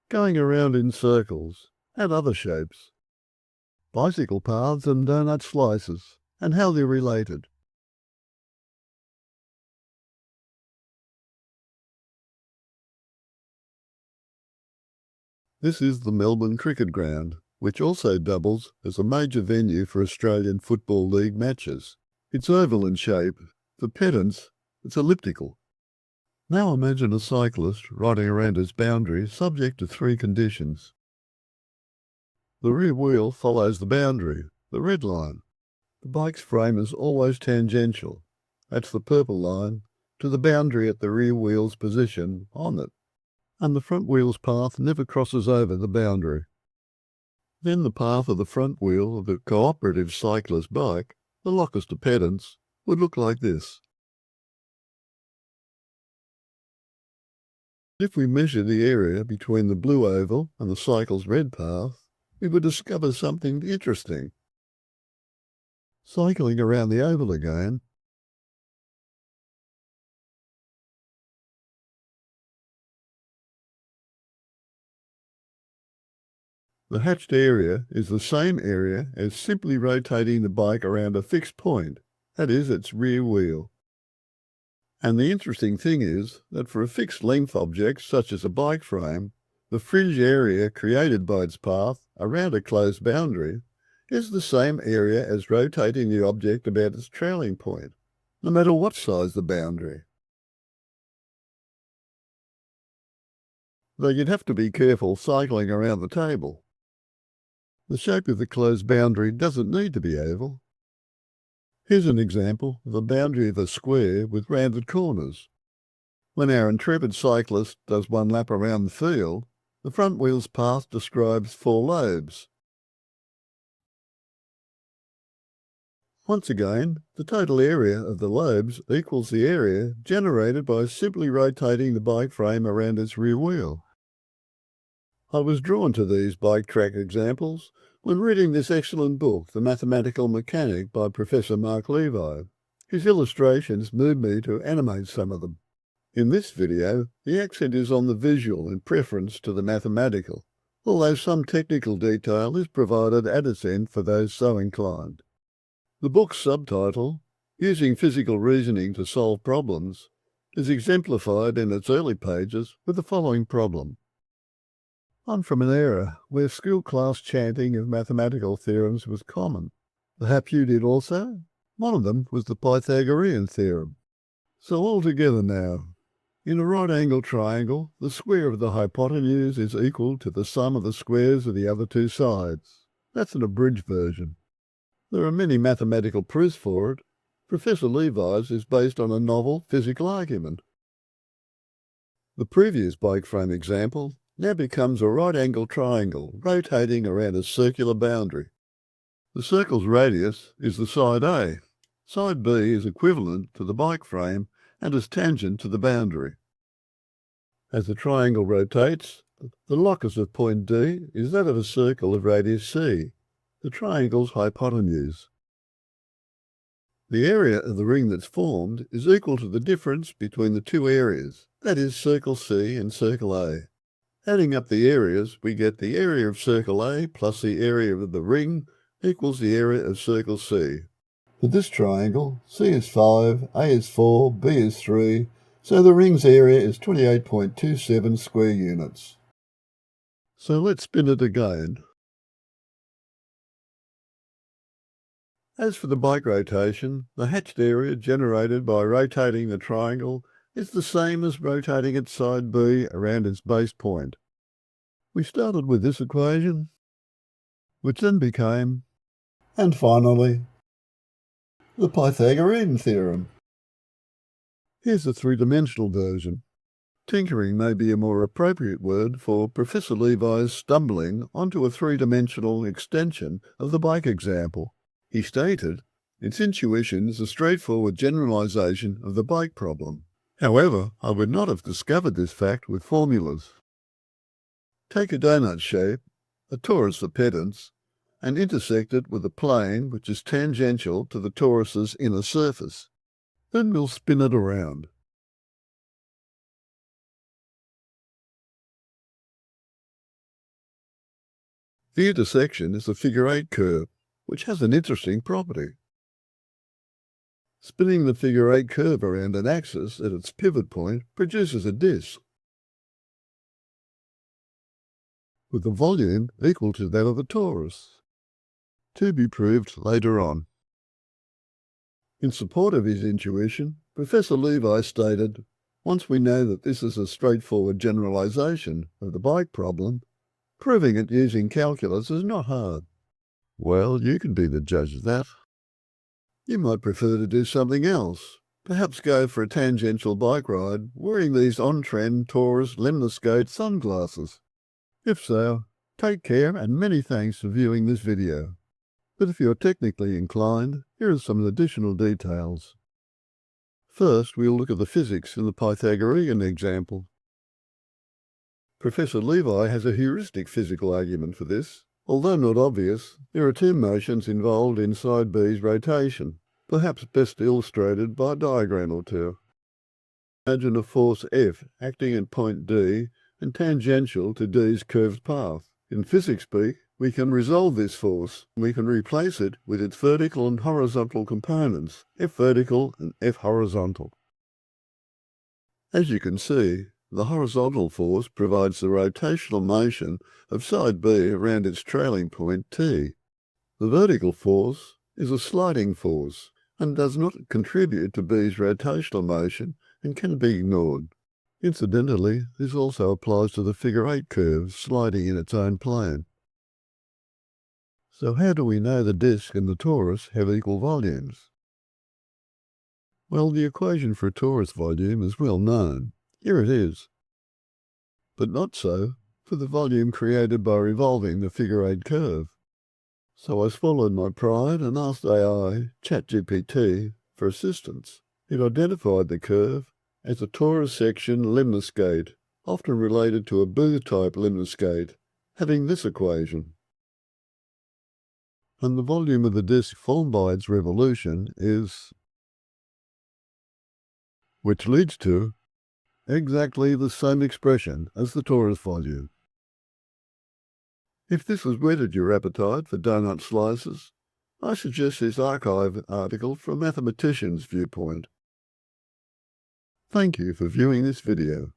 going around in circles, and other shapes. Bicycle paths and doughnut slices, and how they're related. This is the Melbourne Cricket Ground, which also doubles as a major venue for Australian Football League matches. It's oval in shape. For pedants, it's elliptical. Now imagine a cyclist riding around its boundary subject to three conditions. The rear wheel follows the boundary, the red line. The bike's frame is always tangential, that's the purple line, to the boundary at the rear wheel's position on it. And the front wheel's path never crosses over the boundary. Then the path of the front wheel of the cooperative cyclist bike, the locus to pedants, would look like this. If we measure the area between the blue oval and the cycle's red path, we would discover something interesting. Cycling around the oval again, the hatched area is the same area as simply rotating the bike around a fixed point, that is, its rear wheel. And the interesting thing is that for a fixed length object such as a bike frame, the fringe area created by its path around a closed boundary is the same area as rotating the object about its trailing point, no matter what size the boundary. Though you'd have to be careful cycling around the table. The shape of the closed boundary doesn't need to be oval. Here's an example of the boundary of a square with rounded corners. When our intrepid cyclist does one lap around the field, the front wheel's path describes 4 lobes. Once again, the total area of the lobes equals the area generated by simply rotating the bike frame around its rear wheel. I was drawn to these bike track examples when reading this excellent book, The Mathematical Mechanic by Professor Mark Levi. His illustrations moved me to animate some of them. In this video, the accent is on the visual in preference to the mathematical, although some technical detail is provided at its end for those so inclined. The book's subtitle, Using Physical Reasoning to Solve Problems, is exemplified in its early pages with the following problem. I'm from an era where school class chanting of mathematical theorems was common. Perhaps you did also? One of them was the Pythagorean Theorem. So all together now. In a right-angled triangle, the square of the hypotenuse is equal to the sum of the squares of the other two sides. That's an abridged version. There are many mathematical proofs for it. Professor Levi's is based on a novel physical argument. The previous bike frame example now becomes a right-angled triangle rotating around a circular boundary. The circle's radius is the side A. Side B is equivalent to the bike frame and is tangent to the boundary. As the triangle rotates, the locus of point D is that of a circle of radius C, the triangle's hypotenuse. The area of the ring that's formed is equal to the difference between the two areas, that is, circle C and circle A. Adding up the areas, we get the area of circle A plus the area of the ring equals the area of circle C. For this triangle, C is 5, A is 4, B is 3, so the ring's area is 28.27 square units. So let's spin it again. As for the bike rotation, the hatched area generated by rotating the triangle is the same as rotating its side B around its base point. We started with this equation, which then became, and finally, the Pythagorean Theorem. Here's a three-dimensional version. Tinkering may be a more appropriate word for Professor Levi's stumbling onto a three-dimensional extension of the bike example. He stated, its intuition is a straightforward generalization of the bike problem. However, I would not have discovered this fact with formulas. Take a donut shape, a torus for pedants, and intersect it with a plane which is tangential to the torus's inner surface. Then we'll spin it around. The intersection is a figure-8 curve, which has an interesting property. Spinning the figure-8 curve around an axis at its pivot point produces a disk, with a volume equal to that of the torus, to be proved later on. In support of his intuition, Professor Levi stated, once we know that this is a straightforward generalization of the bike problem, proving it using calculus is not hard. Well, you can be the judge of that. You might prefer to do something else. Perhaps go for a tangential bike ride wearing these on-trend Torus lemniscate sunglasses. If so, take care and many thanks for viewing this video. But if you're technically inclined, here are some additional details. First, we'll look at the physics in the Pythagorean example. Professor Levi has a heuristic physical argument for this. Although not obvious, there are two motions involved in side B's rotation, perhaps best illustrated by a diagram or two. Imagine a force F acting at point D and tangential to D's curved path. In physics speak, we can resolve this force. We can replace it with its vertical and horizontal components, F vertical and F horizontal. As you can see, the horizontal force provides the rotational motion of side B around its trailing point T. The vertical force is a sliding force and does not contribute to B's rotational motion and can be ignored. Incidentally, this also applies to the figure-8 curve sliding in its own plane. So how do we know the disk and the torus have equal volumes? Well, the equation for a torus volume is well known. Here it is. But not so for the volume created by revolving the figure-8 curve. So I swallowed my pride and asked AI, ChatGPT, for assistance. It identified the curve as a torus section lemniscate, often related to a Booth-type lemniscate, having this equation. And the volume of the disk formed by its revolution is, which leads to exactly the same expression as the torus volume. If this has whetted your appetite for donut slices, I suggest this archive article from a mathematician's viewpoint. Thank you for viewing this video.